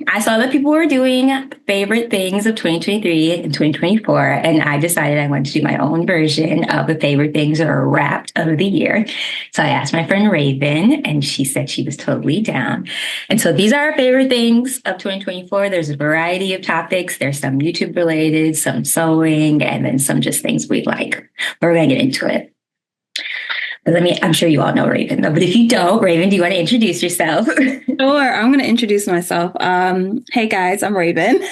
I saw that people were doing favorite things of 2023 and 2024, and I decided I wanted to do my own version of the favorite things or wrapped of the year. So I asked my friend Raven, and she said she was totally down. And so these are our favorite things of 2024. There's a variety of topics. There's some YouTube related, some sewing, and then some just things we like. But we're going to get into it. But I'm sure you all know Raven, though. But if you don't, Raven, do you want to introduce yourself? Sure, I'm going to introduce myself. Hey guys, I'm Raven.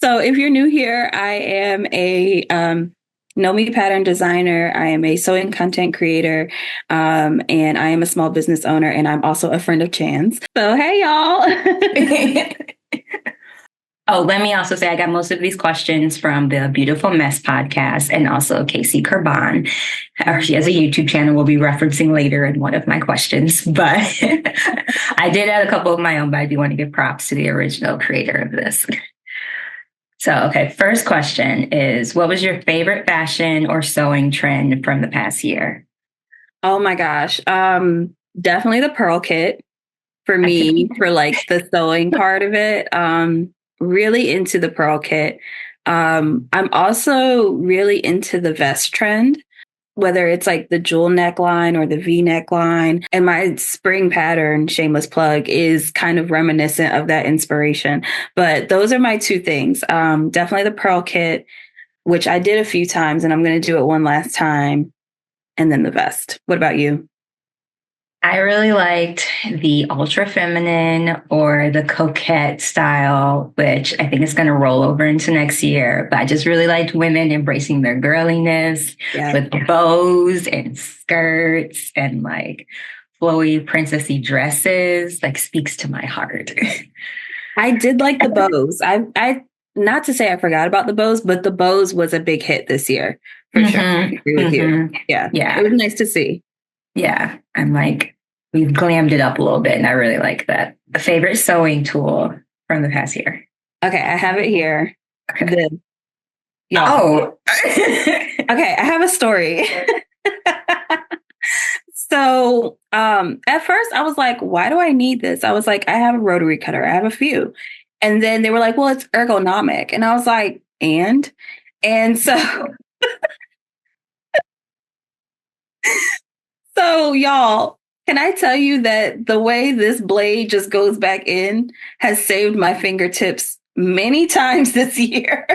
So if you're new here, I am a know me pattern designer. I am a sewing content creator, and I am a small business owner, and I'm also a friend of Chann's. So hey y'all. Oh, let me also say I got most of these questions from the Beautiful Mess podcast and also Casey Kerban. She has a YouTube channel we'll be referencing later in one of my questions. But I did add a couple of my own, but I do want to give props to the original creator of this. So, okay, first question is, what was your favorite fashion or sewing trend from the past year? Oh my gosh. Definitely the pearl kit for me, for like the sewing part of it. Really into the pearl kit. I'm also really into the vest trend, whether it's like the jewel neckline or the V neckline. And my spring pattern, shameless plug, is kind of reminiscent of that inspiration. But those are my two things. Definitely the pearl kit, which I did a few times, and I'm going to do it one last time. And then the vest. What about you? I really liked the ultra feminine or the coquette style, which I think is going to roll over into next year. But I just really liked women embracing their girliness with bows and skirts and like flowy princessy dresses. Like speaks to my heart. I did like the bows. I not to say I forgot about the bows, but the bows was a big hit this year for sure. I agree with you. Yeah, it was nice to see. Yeah, I'm like, we've glammed it up a little bit, and I really like that. A favorite sewing tool from the past year. Okay, I have it here. Okay. Oh. Okay, I have a story. So at first I was like, why do I need this? I was like, I have a rotary cutter. I have a few. And then they were like, well, it's ergonomic. And I was like, and so so y'all, can I tell you that the way this blade just goes back in has saved my fingertips many times this year.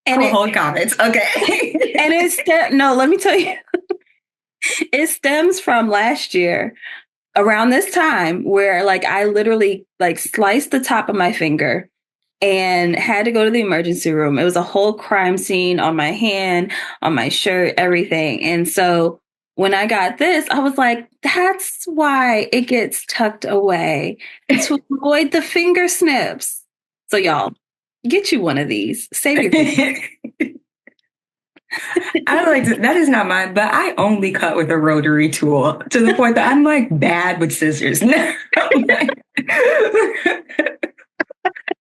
And whole comments. Okay. And no, let me tell you, it stems from last year around this time where like I literally like sliced the top of my finger and had to go to the emergency room. It was a whole crime scene on my hand, on my shirt, everything. And so when I got this, I was like, that's why it gets tucked away to avoid the finger snips. So y'all, get you one of these. Save your fingers. I don't like that is not mine, but I only cut with a rotary tool to the point that I'm like bad with scissors.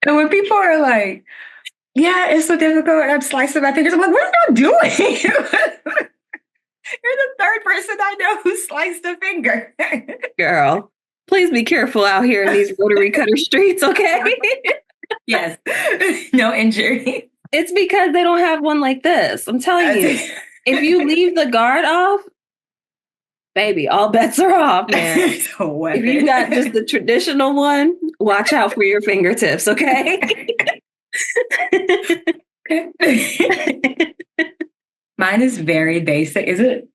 And when people are like, yeah, it's so difficult, and I'm slicing my fingers, I'm like, what are you doing? You're the third person I know who sliced a finger. Girl, please be careful out here in these rotary cutter streets, okay? Yes, no injury. It's because they don't have one like this. I'm telling you, if you leave the guard off, baby, all bets are off, man. If you got just the traditional one, watch out for your fingertips, okay? Mine is very basic. Is it?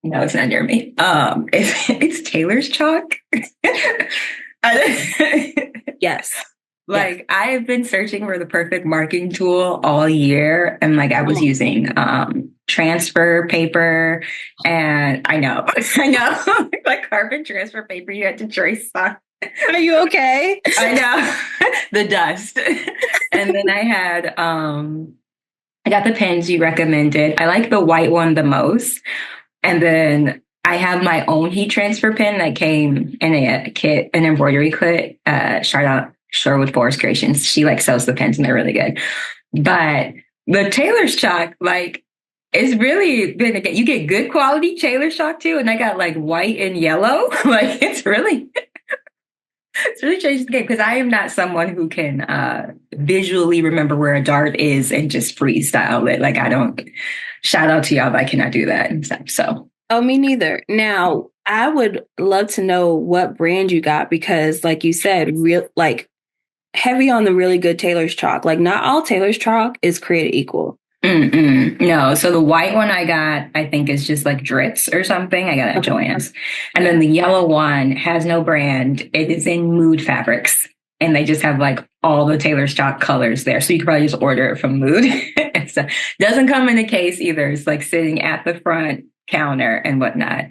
No, it's not near me. It's Taylor's chalk. Yes. Like I have been searching for the perfect marking tool all year, and like I was using transfer paper, and I know, like carbon transfer paper you had to trace on. Are you okay? I know the dust, and then I got the pens you recommended. I like the white one the most, and then I have my own heat transfer pen that came in a kit, an embroidery kit. Shout out Sherwood Forest Creations. She like sells the pens and they're really good. But the Taylor's chalk, like It's really been, again, you get good quality Taylor stock too. And I got like white and yellow. Like it's really changed the game because I am not someone who can visually remember where a dart is and just freestyle it. Like I don't, shout out to y'all, but I cannot do that and stuff. So. Oh, me neither. Now, I would love to know what brand you got because, like you said, real like heavy on the really good Taylor's chalk. Like, not all Taylor's chalk is created equal. Mm-mm. No, so the white one I got, I think is just like Dritz or something. I got it at Joann's. And then the yellow one has no brand. It is in Mood Fabrics. And they just have like all the Taylor stock colors there. So you could probably just order it from Mood. So doesn't come in a case either. It's like sitting at the front counter and whatnot.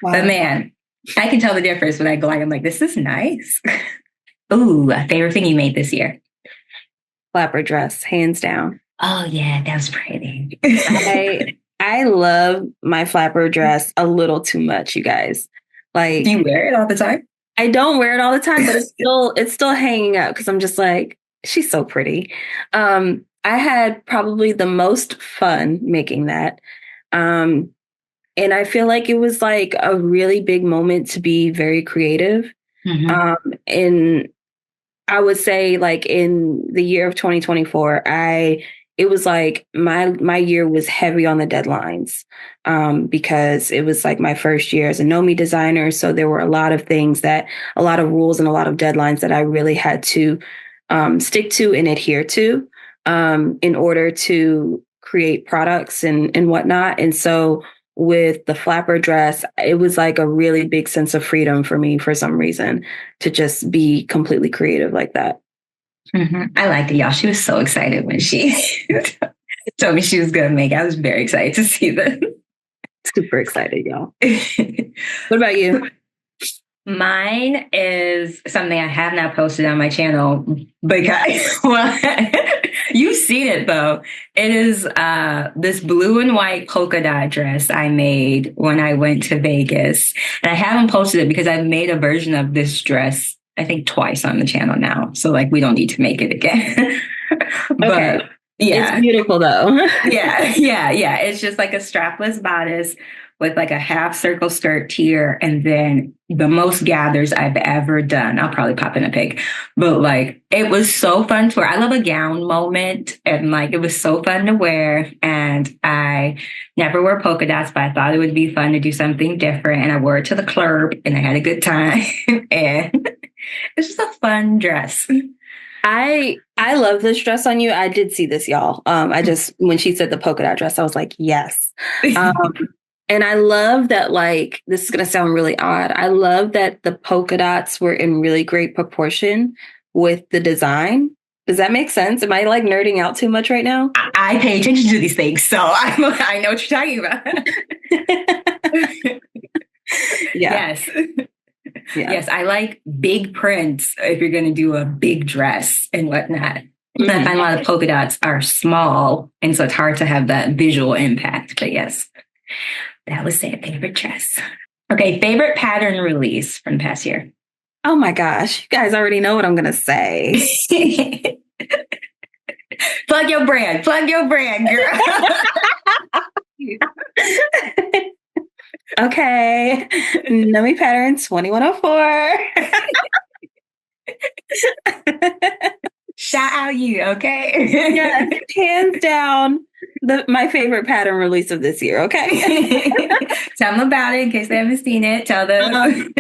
Wow. But man, I can tell the difference when I go. I'm like, this is nice. Ooh, a favorite thing you made this year? Flapper dress, hands down. Oh yeah, that was pretty. I love my flapper dress a little too much, you guys. Like, do you wear it all the time? I don't wear it all the time, but it's still hanging up because I'm just like, she's so pretty. I had probably the most fun making that. And I feel like it was like a really big moment to be very creative. Mm-hmm. And I would say like in the year of 2024, it was like my year was heavy on the deadlines because it was like my first year as a Nomi designer. So there were a lot of things a lot of rules and a lot of deadlines that I really had to stick to and adhere to in order to create products and whatnot. And so with the flapper dress, it was like a really big sense of freedom for me for some reason to just be completely creative like that. Mm-hmm. I liked it, y'all. She was so excited when she told me she was going to make it. I was very excited to see that. Super excited, y'all. What about you? Mine is something I have not posted on my channel because, well, you've seen it though. It is this blue and white polka dot dress I made when I went to Vegas. And I haven't posted it because I've made a version of this dress I think twice on the channel now. So like we don't need to make it again. But okay. Yeah. It's beautiful though. Yeah. It's just like a strapless bodice with like a half circle skirt tier and then the most gathers I've ever done. I'll probably pop in a pic. But like it was so fun to wear. I love a gown moment and like it was so fun to wear. And I never wear polka dots, but I thought it would be fun to do something different. And I wore it to the club and I had a good time. And it's just a fun dress. I love this dress on you. I did see this, y'all. I just, when she said the polka dot dress, I was like, yes. And I love that, like, this is going to sound really odd. I love that the polka dots were in really great proportion with the design. Does that make sense? Am I like nerding out too much right now? I pay attention to these things, so I know what you're talking about. Yes. Yeah. Yes, I like big prints if you're going to do a big dress and whatnot. Mm-hmm. I find a lot of polka dots are small, and so it's hard to have that visual impact. But yes, that was a favorite dress. Okay, favorite pattern release from the past year. Oh my gosh, you guys already know what I'm going to say. Plug your brand, girl. Okay, Nomi Pattern 2104. Shout out you, okay? Yeah, hands down, my favorite pattern release of this year. Okay, tell them about it in case they haven't seen it. Tell them.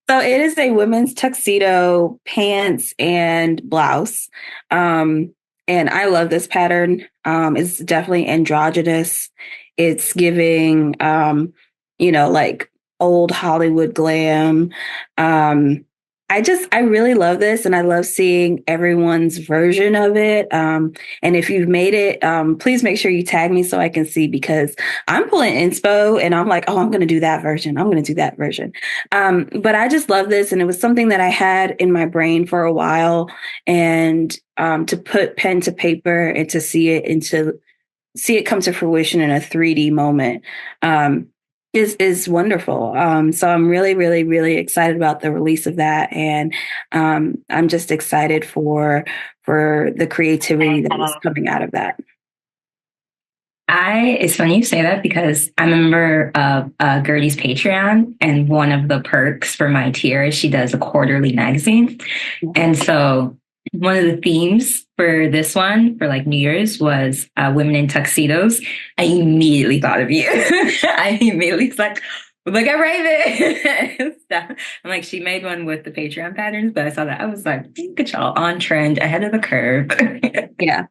So it is a women's tuxedo pants and blouse, and I love this pattern. It's definitely androgynous. It's giving, like old Hollywood glam. I really love this and I love seeing everyone's version of it. And if you've made it, please make sure you tag me so I can see because I'm pulling inspo and I'm like, oh, I'm going to do that version. I'm going to do that version. But I just love this. And it was something that I had in my brain for a while and to put pen to paper and to see it come to fruition in a 3D moment. Is wonderful. So I'm really, really, really excited about the release of that. And I'm just excited for the creativity that is coming out of that. It's funny you say that because I'm a member of Gertie's Patreon, and one of the perks for my tier is she does a quarterly magazine. And so one of the themes for this one, for like New Year's, was women in tuxedos. I immediately thought of you. I immediately was like, look at Raven. I'm like, she made one with the Patreon patterns, but I saw that. I was like, look at y'all on trend, ahead of the curve. Yeah.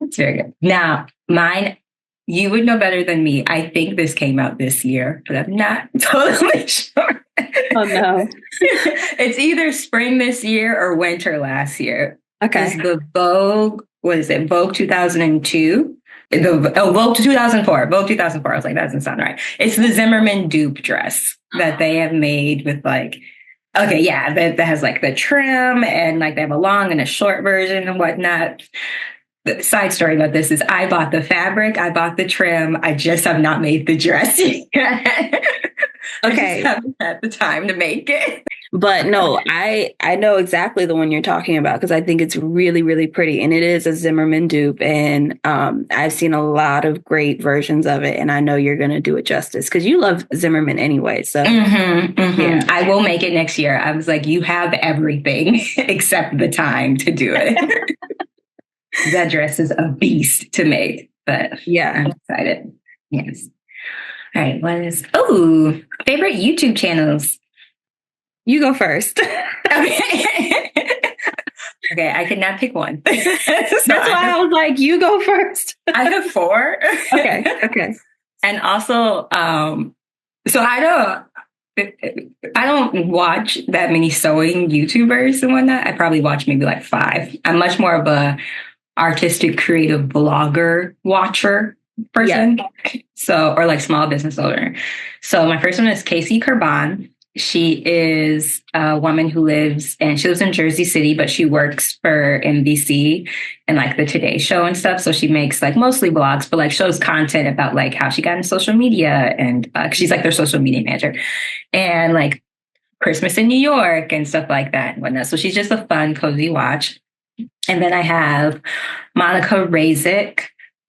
That's very good. Now, mine, you would know better than me. I think this came out this year, but I'm not totally sure. Oh no. It's either spring this year or winter last year. Okay. It's the Vogue, what is it? Vogue 2002. Vogue 2004. Vogue 2004. I was like, that doesn't sound right. It's the Zimmerman dupe dress that they have made with like, okay, yeah, that has like the trim, and like they have a long and a short version and whatnot. The side story about this is I bought the fabric, I bought the trim, I just have not made the dress yet. Okay. I just haven't had the time to make it. But no, I know exactly the one you're talking about because I think it's really, really pretty. And it is a Zimmerman dupe. And I've seen a lot of great versions of it. And I know you're going to do it justice because you love Zimmerman anyway. So yeah, I will make it next year. I was like, you have everything except the time to do it. That dress is a beast to make, but yeah, I'm excited. Yes. All right. Favorite YouTube channels? You go first. Okay. Okay, I could not pick one. That's why I was like, you go first. I have 4. Okay. And also, so I don't watch that many sewing YouTubers and whatnot. I probably watch maybe like 5. I'm much more of a artistic, creative blogger watcher person. Yeah. So, or like small business owner. So my first one is Casey Kurban. She is a woman who lives in Jersey City, but she works for NBC and like the Today Show and stuff. So she makes like mostly blogs, but like shows content about like how she got into social media, and she's like their social media manager, and like Christmas in New York and stuff like that and whatnot. So she's just a fun, cozy watch. And then I have Monica Razik,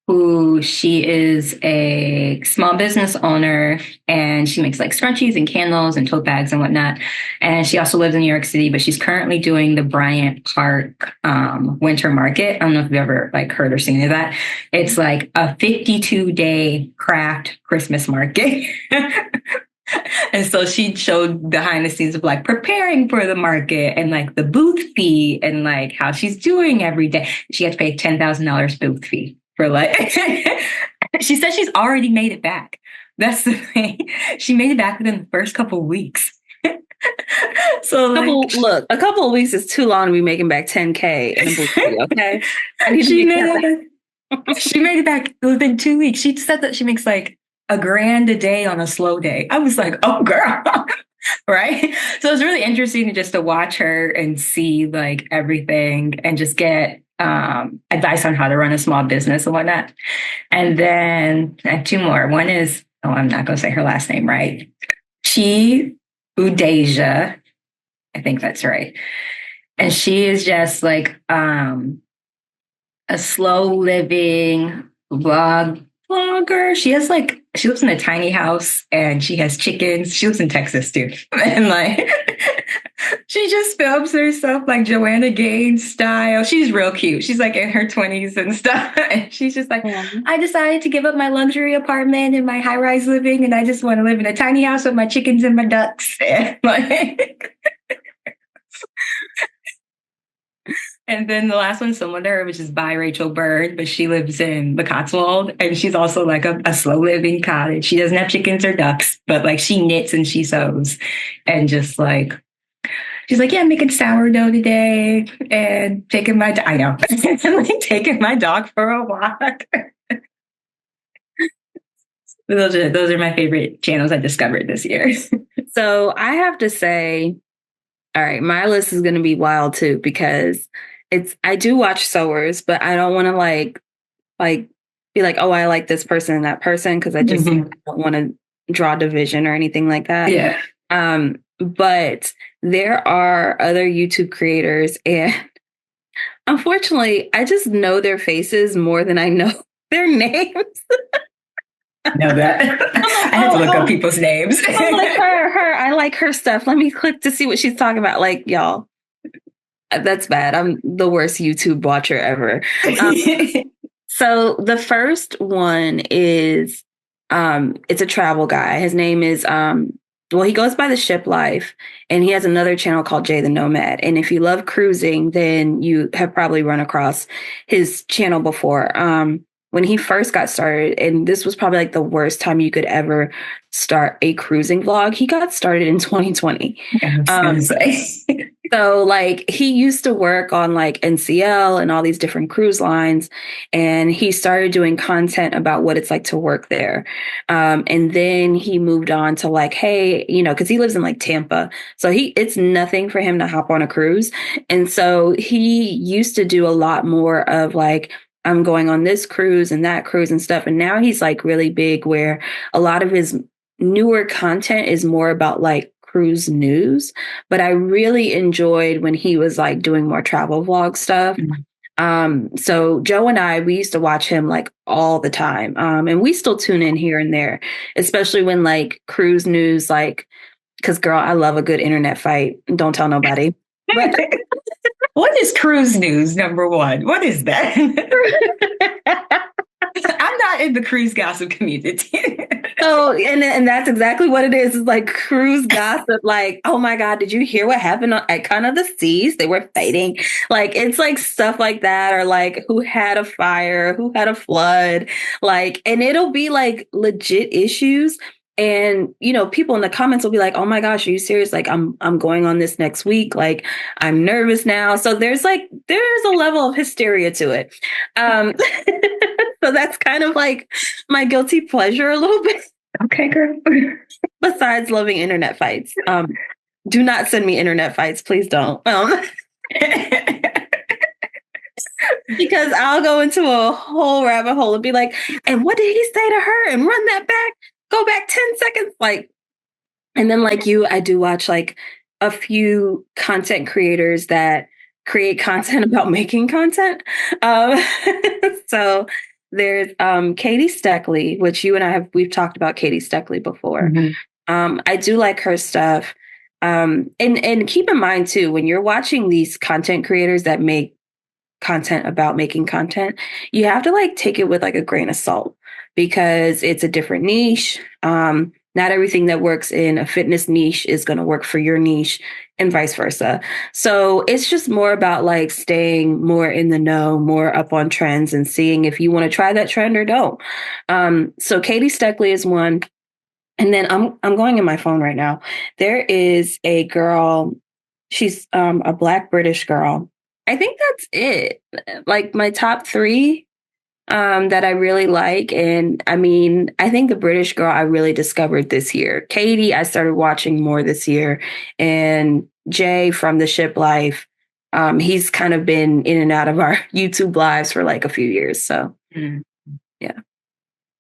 who she is a small business owner, and she makes like scrunchies and candles and tote bags and whatnot. And she also lives in New York City, but she's currently doing the Bryant Park Winter Market. I don't know if you've ever like heard or seen of that. It's like a 52-day craft Christmas market. And so she showed behind the scenes of like preparing for the market and like the booth fee and like how she's doing every day. She had to pay $10,000 booth fee for like, she said she's already made it back. That's the thing. She made it back within the first couple of weeks. So a couple of weeks is too long to be making back $10K in a booth fee, okay? She made it back within 2 weeks. She said that she makes like $1,000 a day on a slow day. I was like, oh girl. Right. So it's really interesting just to watch her and see like everything and just get advice on how to run a small business and whatnot. And then I have 2 more. One is, I'm not going to say her last name right. Chi Udeja. I think that's right. And she is just like a slow living blogger. She lives in a tiny house and she has chickens. She lives in Texas too. And like, she just films herself like Joanna Gaines style. She's real cute. She's like in her 20s and stuff. And she's just like, I decided to give up my luxury apartment and my high rise living. And I just want to live in a tiny house with my chickens and my ducks. And like, and then the last one's similar to her, which is by Rachel Bird, but she lives in the Cotswold, and she's also like a slow living cottage. She doesn't have chickens or ducks, but like she knits and she sews, and just like she's like, yeah, I'm making sourdough today and taking my taking my dog for a walk. Those are my favorite channels I discovered this year. So I have to say, all right, my list is going to be wild too because I do watch sewers, but I don't want to like be like, oh, I like this person and that person because I just don't want to draw division or anything like that. Yeah. But there are other YouTube creators, and unfortunately, I just know their faces more than I know their names. Know that. I have to look up people's names. I'm like, I like her stuff. Let me click to see what she's talking about. Like, y'all, that's bad. I'm the worst YouTube watcher ever. So the first one is it's a travel guy. His name is well, he goes by the Ship Life, and he has another channel called Jay the Nomad. And if you love cruising, then you have probably run across his channel before. When he first got started, and this was probably like the worst time you could ever start a cruising vlog, he got started in 2020. So like he used to work on like NCL and all these different cruise lines, and he started doing content about what it's like to work there. And then he moved on to like, hey, you know, because he lives in like Tampa, so it's nothing for him to hop on a cruise. And so he used to do a lot more of like, I'm going on this cruise and that cruise and stuff. And now he's like really big, where a lot of his newer content is more about like cruise news. But I really enjoyed when he was like doing more travel vlog stuff. So Joe and we used to watch him like all the time. And we still tune in here and there, especially when like cruise news, like, because girl, I love a good internet fight. Don't tell nobody. But what is cruise news, number one? What is that? I'm not in the cruise gossip community. So, and that's exactly what it is. It's like cruise gossip. Like, oh my God, did you hear what happened at kind of the seas? They were fighting. Like, it's like stuff like that, or like who had a fire, who had a flood, like, and it'll be like legit issues. And, you know, people in the comments will be like, oh my gosh, are you serious? Like, I'm going on this next week. Like, I'm nervous now. So there's a level of hysteria to it. So that's kind of like my guilty pleasure a little bit. Okay, girl. Besides loving internet fights. Do not send me internet fights. Please don't. Because I'll go into a whole rabbit hole and be like, and what did he say to her? And run that back. Go back 10 seconds. Like, and then like you, I do watch like a few content creators that create content about making content. So there's Katie Steckley, which you and we've talked about Katie Steckley before. Mm-hmm. I do like her stuff. And keep in mind too, when you're watching these content creators that make content about making content, you have to like take it with like a grain of salt, because it's a different niche. Not everything that works in a fitness niche is going to work for your niche, and vice versa. So it's just more about like staying more in the know, more up on trends, and seeing if you want to try that trend or don't. So Katie Steckley is one. And then I'm going in my phone right now. There is a girl. She's a Black British girl. I think that's it. Like my top three that I really like. And I mean, I think the British girl I really discovered this year. Katie, I started watching more this year. And Jay from the Ship Life, he's kind of been in and out of our YouTube lives for like a few years. So, yeah.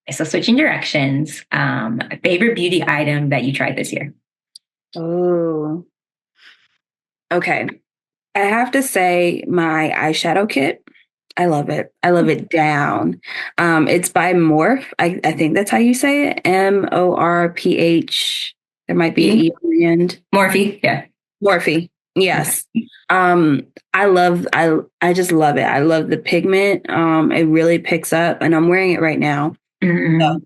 So switching directions, favorite beauty item that you tried this year? Oh, okay. I have to say my eyeshadow kit. I love it. I love it down. It's by Morph. I think that's how you say it. Morph. There might be an E on the end. Morphe. Yeah. Morphe. Yes. I just love it. I love the pigment. It really picks up, and I'm wearing it right now. Mm-hmm. So,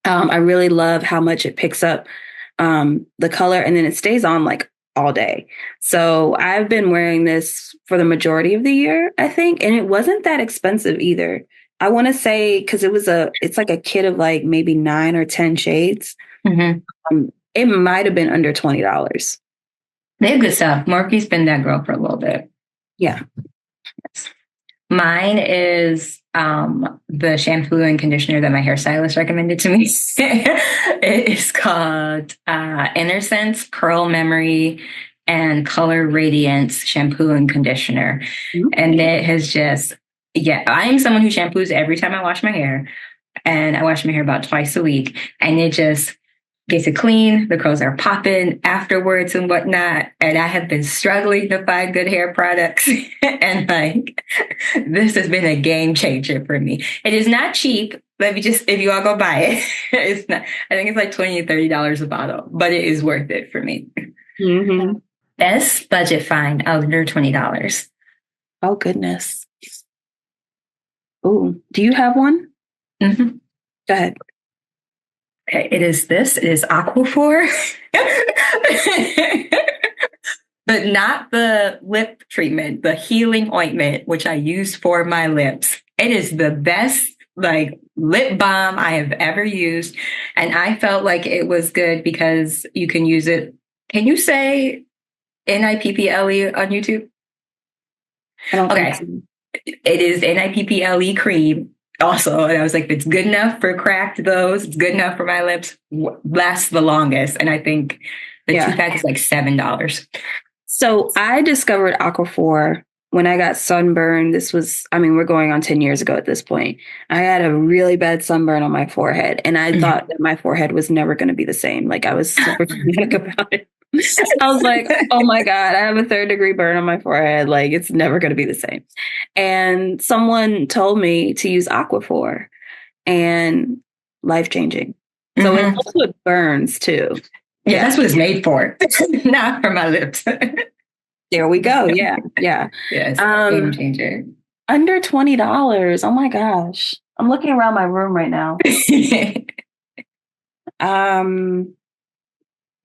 I really love how much it picks up the color, and then it stays on like all day. So I've been wearing this for the majority of the year, I think. And it wasn't that expensive either. I want to say, because it's like a kit of like maybe 9 or 10 shades. Mm-hmm. It might have been under $20. They have good stuff. Morphe's been that girl for a little bit. Yeah. Yes. Mine is the shampoo and conditioner that my hairstylist recommended to me. It is called Inner Sense Curl Memory and Color Radiance Shampoo and Conditioner. Mm-hmm. And it has just, I am someone who shampoos every time I wash my hair. And I wash my hair about twice a week. And it just gets it clean. The curls are popping afterwards and whatnot. And I have been struggling to find good hair products. And like, this has been a game changer for me. It is not cheap. Let me just, if you all go buy it, it's not, I think it's like $20 or $30 a bottle, but it is worth it for me. Mm-hmm. Best budget find under $20. Oh, goodness. Oh, do you have one? Mm-hmm. Go ahead. Okay, it is this. It is Aquaphor. But not the lip treatment, the healing ointment, which I use for my lips. It is the best like lip balm I have ever used. And I felt like it was good because you can use it. Can you say NIPPLE on YouTube? I don't Okay. think so. It is NIPPLE cream also. And I was like, it's good enough for cracked those. It's good enough for my lips. Lasts the longest. And I think the 2-pack is like $7. So I discovered Aquaphor when I got sunburned. This was, I mean, we're going on 10 years ago at this point. I had a really bad sunburn on my forehead, and I thought that my forehead was never going to be the same. Like, I was super dramatic about it. I was like, oh my God, I have a 3rd-degree burn on my forehead. Like, it's never going to be the same. And someone told me to use Aquaphor, and life-changing. So it also burns too. Yeah, that's what it's made for. Not for my lips. There we go. Yeah. Yes, game changer. Under $20. Oh my gosh. I'm looking around my room right now.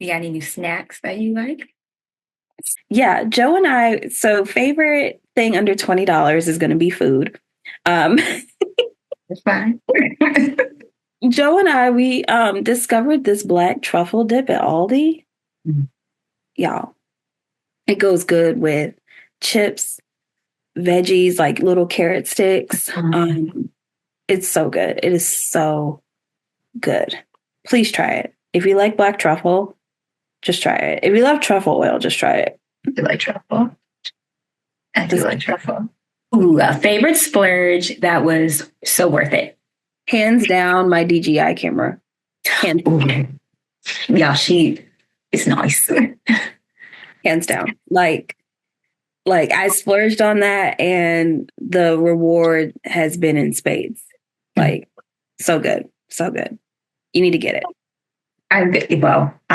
You got any new snacks that you like? Yeah, Joe and I, so favorite thing under $20 is going to be food. That's fine. Joe and I, we discovered this black truffle dip at Aldi. Mm-hmm. Y'all, it goes good with chips, veggies, like little carrot sticks. Mm-hmm. It's so good. It is so good. Please try it. If you like black truffle, just try it. If you love truffle oil, just try it. I do like truffle. I do like truffle. Ooh, a favorite splurge that was so worth it. Hands down, my DJI camera. Hands down. Yeah, she is nice. Hands down. Like I splurged on that, and the reward has been in spades. Like, so good. So good. You need to get it. I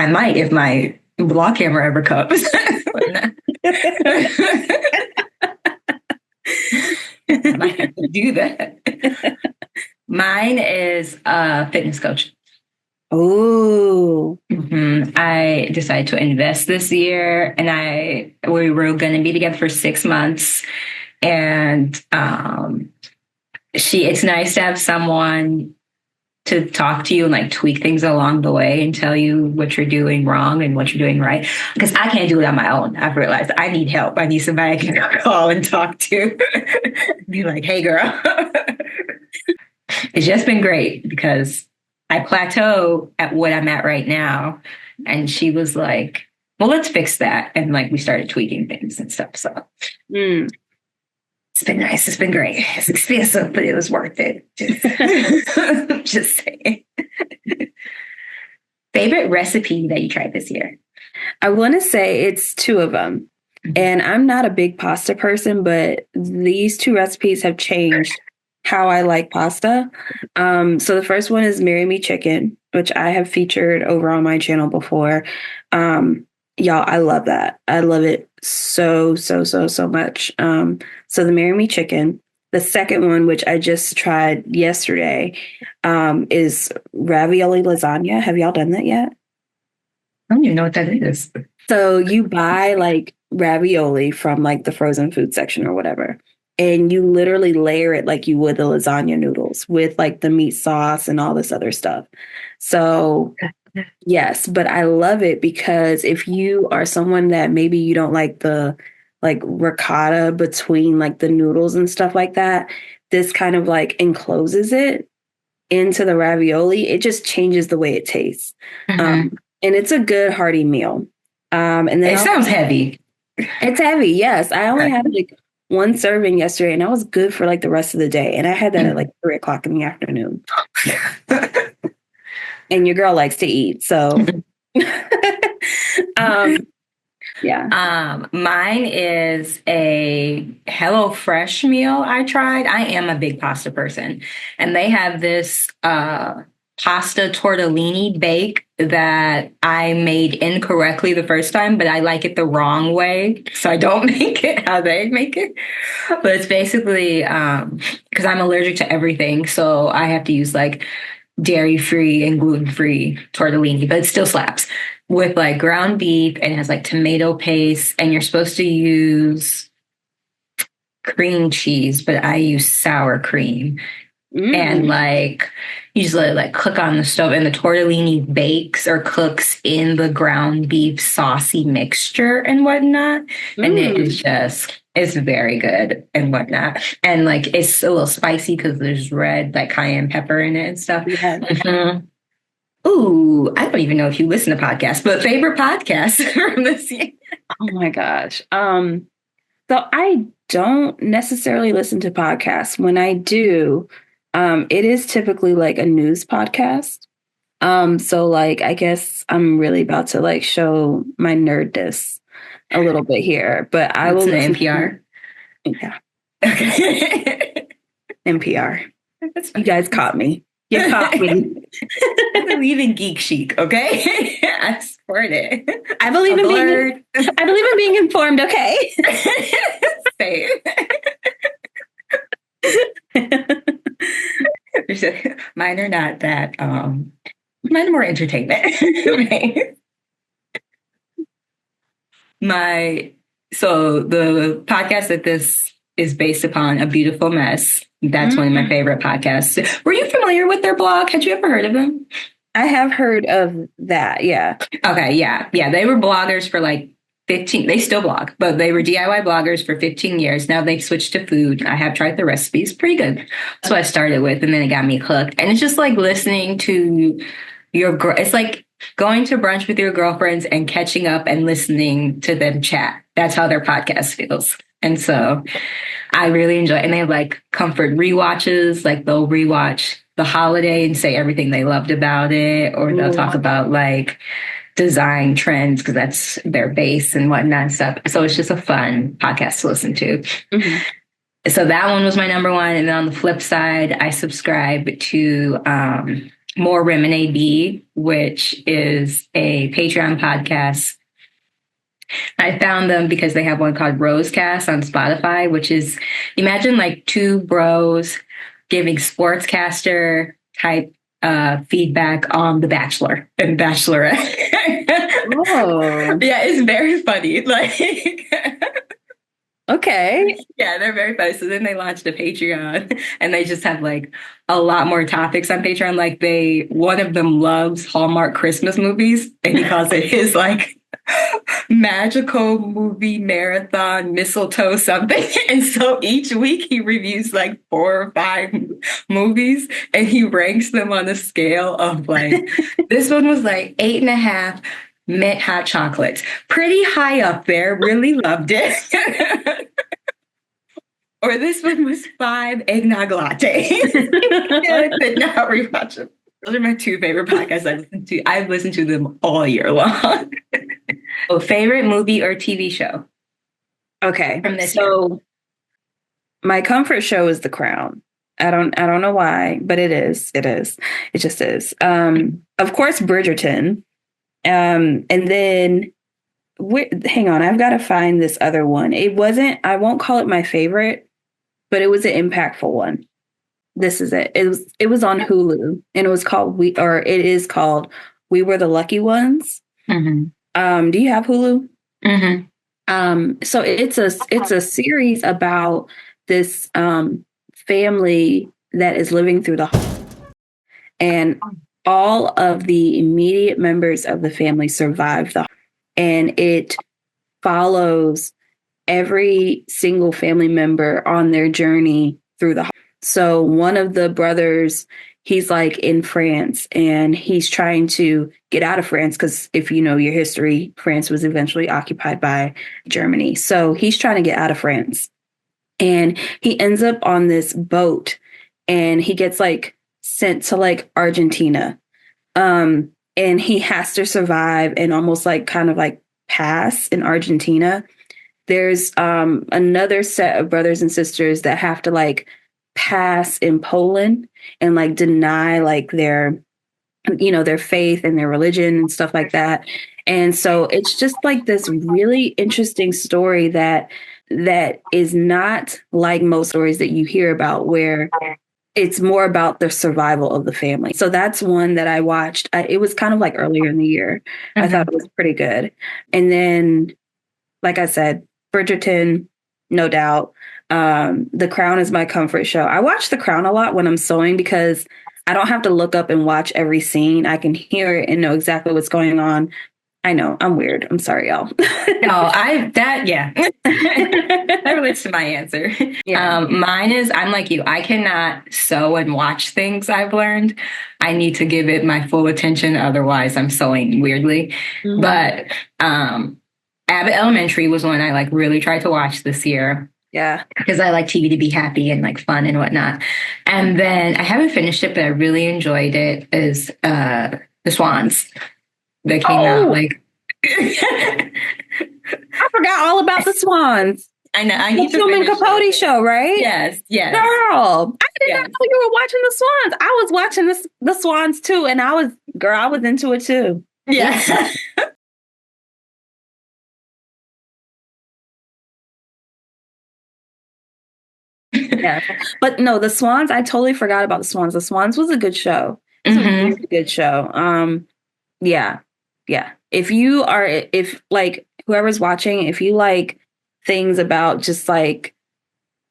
might if my vlog camera ever comes. I might have to do that. Mine is a fitness coach. Oh. Mm-hmm. I decided to invest this year, and we were going to be together for 6 months. And it's nice to have someone to talk to you and like tweak things along the way and tell you what you're doing wrong and what you're doing right. Because I can't do it on my own. I've realized I need help. I need somebody I can call and talk to. Be like, hey, girl. It's just been great because I plateau at what I'm at right now. And she was like, well, let's fix that. And like, we started tweaking things and stuff. So it's been nice. It's been great. It's expensive, but it was worth it. Just saying. Favorite recipe that you tried this year? I want to say it's 2 of them. And I'm not a big pasta person, but these 2 recipes have changed how I like pasta. So the first one is Marry Me Chicken, which I have featured over on my channel before. Y'all, I love that. I love it so much. So the Marry Me Chicken. The second one, which I just tried yesterday, is ravioli lasagna. Have y'all done that yet? I don't even know what that is. So you buy like ravioli from like the frozen food section or whatever, and you literally layer it like you would the lasagna noodles with like the meat sauce and all this other stuff. So yes, but I love it because if you are someone that maybe you don't like the like ricotta between like the noodles and stuff like that, this kind of like encloses it into the ravioli. It just changes the way it tastes. And it's a good hearty meal. And then it sounds heavy. It's heavy. Yes. I only had like 1 serving yesterday, and I was good for like the rest of the day. And I had that at like 3:00 in the afternoon. And your girl likes to eat. So, yeah. Mine is a HelloFresh meal I tried. I am a big pasta person, and they have this pasta tortellini bake that I made incorrectly the first time, but I like it the wrong way, so I don't make it how they make it. But it's basically because I'm allergic to everything, so I have to use like dairy-free and gluten-free tortellini, but it still slaps with like ground beef and it has like tomato paste, and you're supposed to use cream cheese, but I use sour cream. And like you just let it like cook on the stove, and the tortellini bakes or cooks in the ground beef saucy mixture and whatnot. And it is just, it's very good and whatnot. And like it's a little spicy because there's red like cayenne pepper in it and stuff. Yeah. Mm-hmm. Ooh, I don't even know if you listen to podcasts, but favorite podcasts from this year. Oh my gosh. So I don't necessarily listen to podcasts. When I do, it is typically like a news podcast. So like I guess I'm really about to like show my nerdness a little bit here, but I will listen to NPR. Yeah. Okay. NPR. You guys caught me. You caught me. I believe in geek chic, okay? I support it. I believe in being informed, okay? Same. Mine are not that mine are more entertainment. So the podcast that this is based upon, A Beautiful Mess. That's one of my favorite podcasts. Were you familiar with their blog? Had you ever heard of them? I have heard of that, yeah. Okay, yeah. Yeah, they were bloggers for like 15, they still blog, but they were DIY bloggers for 15 years. Now they've switched to food. I have tried the recipes, pretty good. That's what I started with, and then it got me hooked. And it's just like listening to it's like going to brunch with your girlfriends and catching up and listening to them chat. That's how their podcast feels. And so I really enjoy it. And they have like comfort rewatches, like they'll rewatch The Holiday and say everything they loved about it, or they'll talk about like design trends because that's their base and whatnot and stuff. So it's just a fun podcast to listen to. Mm-hmm. So that one was my number one. And then on the flip side, I subscribe to More Rim AB, which is a Patreon podcast. I found them because they have one called Rosecast on Spotify, which is, imagine like two bros giving sportscaster type feedback on The Bachelor and Bachelorette. Oh. Yeah, it's very funny. Like, okay. Yeah, they're very funny. So then they launched a Patreon, and they just have like a lot more topics on Patreon. Like one of them loves Hallmark Christmas movies, and he calls it his like magical movie marathon mistletoe something. And so each week he reviews like 4 or 5 movies, and he ranks them on a scale of like, this one was like 8.5 mint hot chocolates. Pretty high up there. Really loved it. Or this one was 5 eggnog lattes. I could not rewatch them. Those are my 2 favorite podcasts I listen to. I've listened to them all year long. Oh, favorite movie or TV show? Okay. So my comfort show is The Crown. I don't know why, but it is. It just is. Of course, Bridgerton. And then hang on, I've got to find this other one. I won't call it my favorite, but it was an impactful one. This is it. It was on Hulu, and it is called We Were the Lucky Ones. Mm-hmm. Do you have Hulu? Mm-hmm. So it's a series about this family that is living through the, and all of the immediate members of the family survive and it follows every single family member on their journey through the. So one of the brothers, he's like in France, and he's trying to get out of France because if you know your history, France was eventually occupied by Germany. So he's trying to get out of France, and he ends up on this boat, and he gets like sent to like Argentina. And he has to survive and almost like kind of like pass in Argentina. There's another set of brothers and sisters that have to like pass in Poland and like deny like their, you know, their faith and their religion and stuff like that. And so it's just like this really interesting story that is not like most stories that you hear about, where it's more about the survival of the family. So that's one that I watched. It was kind of like earlier in the year. I thought it was pretty good. And then, like I said, Bridgerton, no doubt. The Crown is my comfort show. I watch The Crown a lot when I'm sewing because I don't have to look up and watch every scene. I can hear it and know exactly what's going on. I know, I'm weird. I'm sorry, y'all. Yeah. That relates to my answer. Yeah. Mine is, I'm like you. I cannot sew and watch things I've learned. I need to give it my full attention. Otherwise, I'm sewing weirdly. Mhm. But Abbott Elementary was one I like really tried to watch this year. Yeah. Because I like TV to be happy and like fun and whatnot. And then I haven't finished it, but I really enjoyed it, is The Swans that came out like I forgot all about The Swans. I know. I need the to Truman finish Capote it. show, right? Yes, yes. Girl, I did Yes. not know you were watching The Swans. I was watching the Swans too, and I was into it too. Yeah. Yeah. But no, The Swans, I totally forgot about The Swans. The Swans was a good show. It was a really good show. Yeah. Yeah. If like whoever's watching, if you like things about just like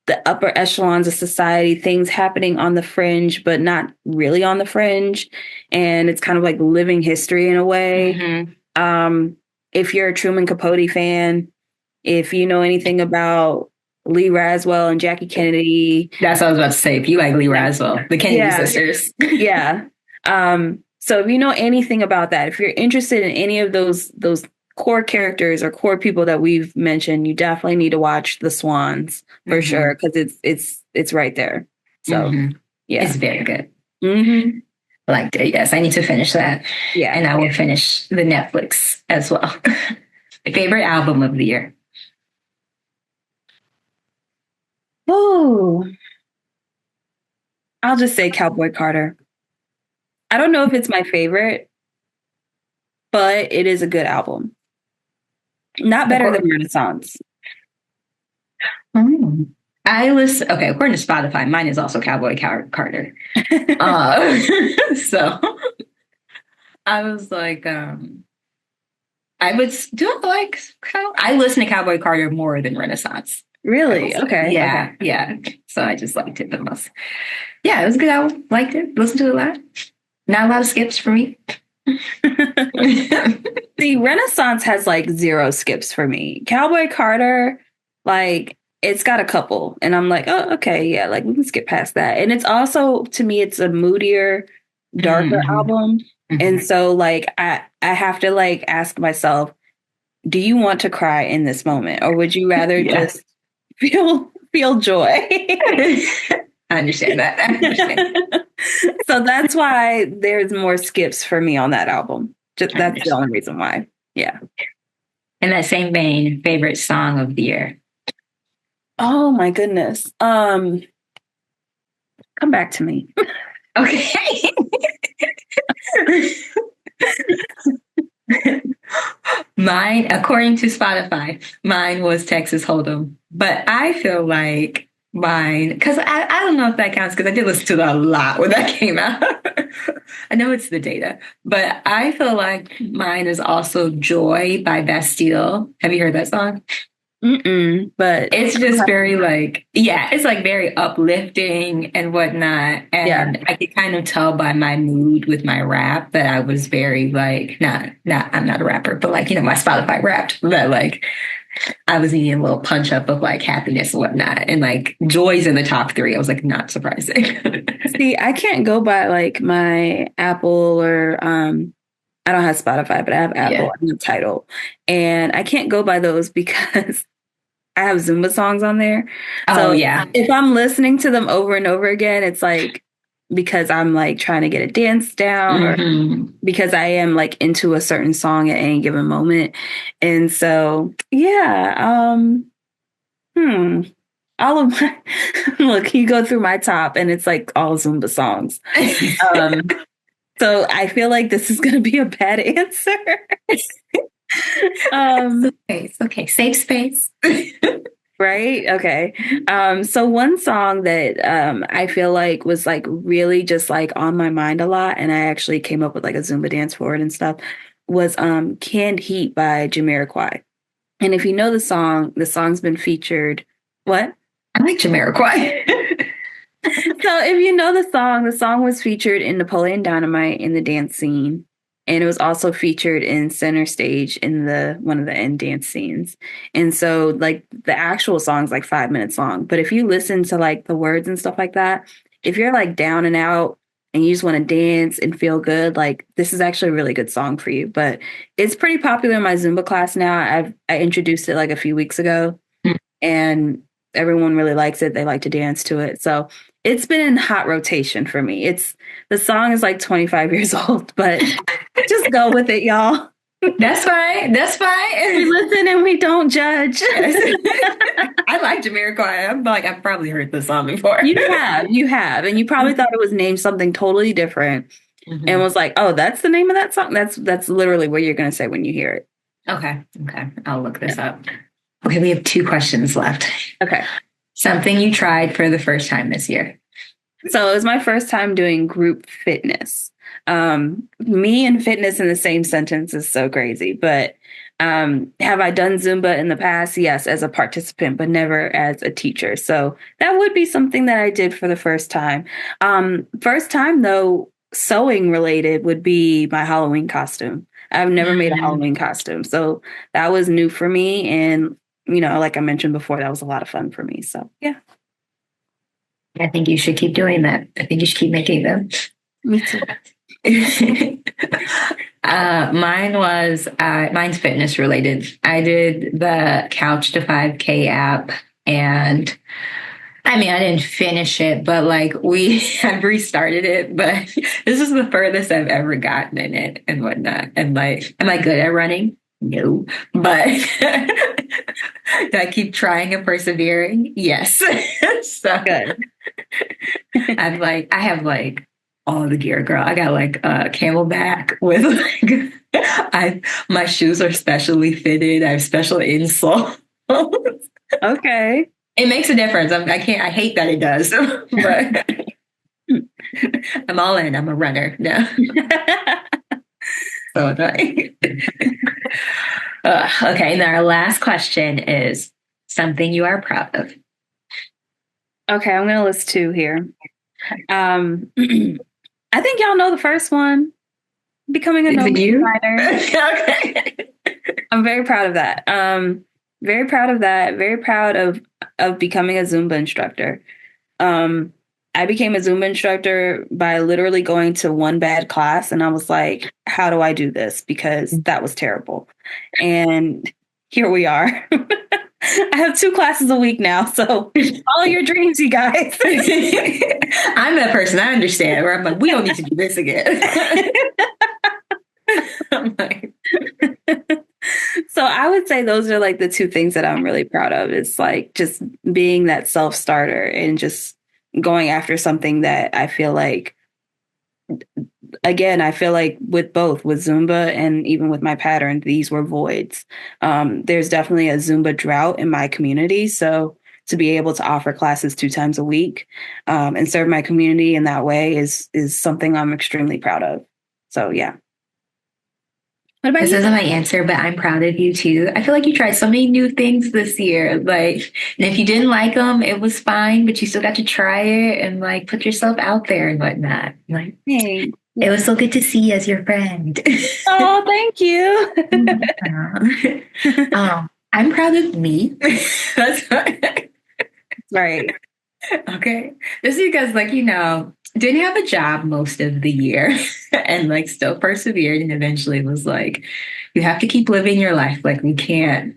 the upper echelons of society, things happening on the fringe, but not really on the fringe, and it's kind of like living history in a way. If you're a Truman Capote fan, if you know anything about Lee Raswell and Jackie Kennedy. That's what I was about to say. If you like Lee Raswell, the Kennedy sisters. Yeah. So if you know anything about that, if you're interested in any of those core characters or core people that we've mentioned, you definitely need to watch The Swans for sure, because it's right there. So yeah, it's very good. I liked it. Yes, I need to finish that. Yeah, and I will finish the Netflix as well. Favorite album of the year? Oh, I'll just say Cowboy Carter. I don't know if it's my favorite, but it is a good album. Not better than Renaissance. I listen. Okay, according to Spotify, mine is also Cowboy Carter. So I was like, I listen to Cowboy Carter more than Renaissance. Really? Okay. Yeah, okay. Yeah. So I just liked it the most. Yeah, it was a good album. Liked it. Listened to it a lot. Not a lot of skips for me. See, Renaissance has like 0 skips for me. Cowboy Carter, like, it's got a couple, and I'm like, oh, okay, yeah, like we can skip past that. And it's also, to me, it's a moodier, darker album. And so like I have to like ask myself, do you want to cry in this moment, or would you rather just feel joy? I understand that. So that's why there's more skips for me on that album. That's the only reason why. Yeah. In that same vein, favorite song of the year? Oh my goodness. Come back to me. Okay. Mine, according to Spotify, mine was Texas Hold'em. But I feel like mine, because I don't know if that counts, because I did listen to that a lot when that came out. I know it's the data, but I feel like mine is also Joy by Bastille. Have you heard that song? But it's just very like, it's like very uplifting and whatnot. And I could kind of tell by my mood with my rap that I was very like, I'm not a rapper, but like, my Spotify rapped that like, I was needing a little punch up of like happiness and whatnot. And like Joy's in the top 3. I was like, not surprising. See, I can't go by like my Apple or, I don't have Spotify, but I have Apple and the Tidal. And I can't go by those because I have Zumba songs on there. So if I'm listening to them over and over again, it's like because I'm like trying to get a dance down or because I am like into a certain song at any given moment. And so, yeah, all of my look, you go through my top and it's like all Zumba songs. So I feel like this is going to be a bad answer. It's okay. Safe space. Right? Okay. So one song that I feel like was like really just like on my mind a lot, and I actually came up with like a Zumba dance for it and stuff, was Canned Heat by Jamiroquai. And if you know the song's been featured. What? I like Jamiroquai. So if you know the song was featured in Napoleon Dynamite in the dance scene. And it was also featured in Center Stage in the one of the end dance scenes. And so like the actual song's like 5 minutes long. But if you listen to like the words and stuff like that, if you're like down and out and you just want to dance and feel good, like this is actually a really good song for you. But it's pretty popular in my Zumba class now. I introduced it like a few weeks ago and everyone really likes it. They like to dance to it. So it's been in hot rotation for me. The song is like 25 years old, but just go with it, y'all. That's fine. That's fine. We listen and we don't judge. I like Jamiroquai. I'm like, I've probably heard this song before. You have. And you probably thought it was named something totally different and was like, oh, that's the name of that song. That's literally what you're going to say when you hear it. Okay. I'll look this up. Okay, we have 2 questions left. Okay. Something you tried for the first time this year. So it was my first time doing group fitness. Me and fitness in the same sentence is so crazy. But have I done Zumba in the past? Yes, as a participant, but never as a teacher. So that would be something that I did for the first time. First time, though, sewing related would be my Halloween costume. I've never made a Halloween costume. So that was new for me. And you know, like I mentioned before, that was a lot of fun for me. So, yeah. I think you should keep doing that. I think you should keep making them. Me too. Mine's fitness related. I did the Couch to 5K app, and I mean, I didn't finish it, but like we had restarted it, but this is the furthest I've ever gotten in it and whatnot. And like, am I good at running? No, but do I keep trying and persevering? Yes. So good. I have like all the gear, girl. I got like a camelback with like, my shoes are specially fitted. I have special insoles. Okay. It makes a difference. I hate that it does, but I'm all in. I'm a runner. No. So annoying. Okay, and our last question is something you are proud of. Okay, I'm going to list 2 here. I think y'all know the first one. Becoming a no-meat rider. Okay. I'm very proud of that. Very proud of that. Very proud of becoming a Zumba instructor. I became a Zumba instructor by literally going to one bad class. And I was like, how do I do this? Because that was terrible. And here we are. I have 2 classes a week now. So follow your dreams, you guys. I'm that person. I understand. Where I'm like, we don't need to do this again. I'm like... So I would say those are like the 2 things that I'm really proud of. It's like just being that self-starter and just going after something that I feel like, again, I feel like with both, with Zumba and even with my pattern, these were voids. There's definitely a Zumba drought in my community. So to be able to offer classes 2 times a week and serve my community in that way is something I'm extremely proud of. So, yeah. This isn't my answer, but I'm proud of you too. I feel like you tried so many new things this year. Like, and if you didn't like them, it was fine, but you still got to try it and like put yourself out there and whatnot. Like, hey, it was so good to see you as your friend. Oh, thank you. I'm proud of me. That's right. Okay. Just because, like, you know, didn't have a job most of the year and like still persevered and eventually was like, you have to keep living your life. Like we can't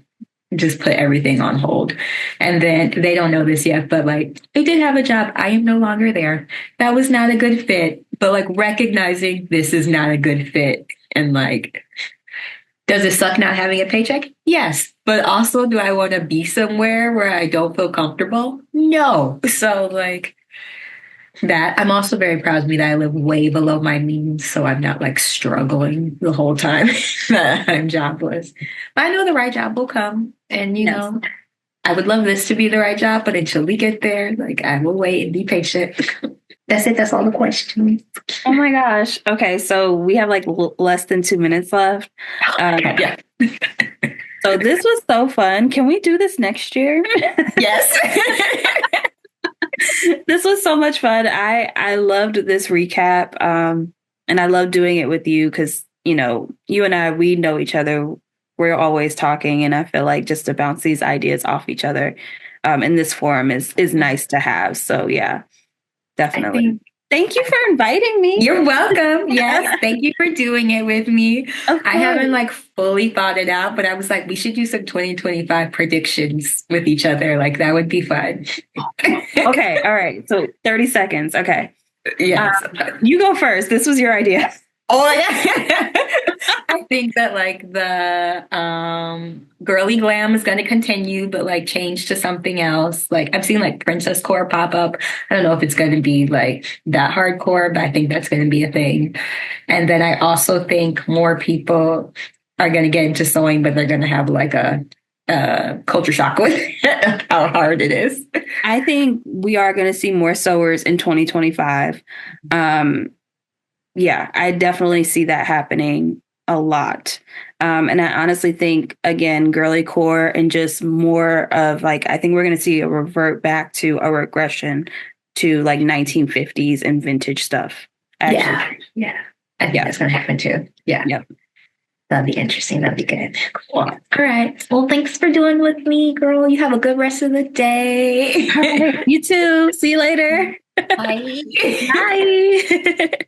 just put everything on hold. And then they don't know this yet, but like they did have a job. I am no longer there. That was not a good fit. But like recognizing this is not a good fit and like, does it suck not having a paycheck? Yes. But also, do I want to be somewhere where I don't feel comfortable? No. So like that, I'm also very proud of me that I live way below my means. So I'm not like struggling the whole time that I'm jobless. But I know the right job will come. And, you Yes. know, I would love this to be the right job, but until we get there, like I will wait and be patient. That's it. That's all the questions. Oh my gosh. Okay, so we have like less than 2 minutes left. Okay, yeah. So this was so fun. Can we do this next year? Yes. This was so much fun. I loved this recap. And I love doing it with you because, you know, you and I, we know each other. We're always talking, and I feel like just to bounce these ideas off each other in this forum is nice to have. So yeah, definitely. Thank you for inviting me. You're welcome. Yes. Thank you for doing it with me. I haven't like fully thought it out, but I was like, we should do some 2025 predictions with each other. Like that would be fun. Okay. All right. So 30 seconds. Okay. Yes. You go first. This was your idea. Oh yeah. I think that like the girly glam is going to continue, but like change to something else. Like I've seen like princess core pop up. I don't know if it's going to be like that hardcore, but I think that's going to be a thing. And then I also think more people are going to get into sewing, but they're going to have like a culture shock with how hard it is. I think we are going to see more sewers in 2025. Yeah, I definitely see that happening a lot. And I honestly think, again, girly core and just more of like, I think we're going to see a revert back to a regression to like 1950s and vintage stuff. Actually. Yeah. I think that's going to happen too. Yeah. Yep. That'd be interesting. That'd be good. Cool. All right. Well, thanks for doing with me, girl. You have a good rest of the day. All right. You too. See you later. Bye. Bye.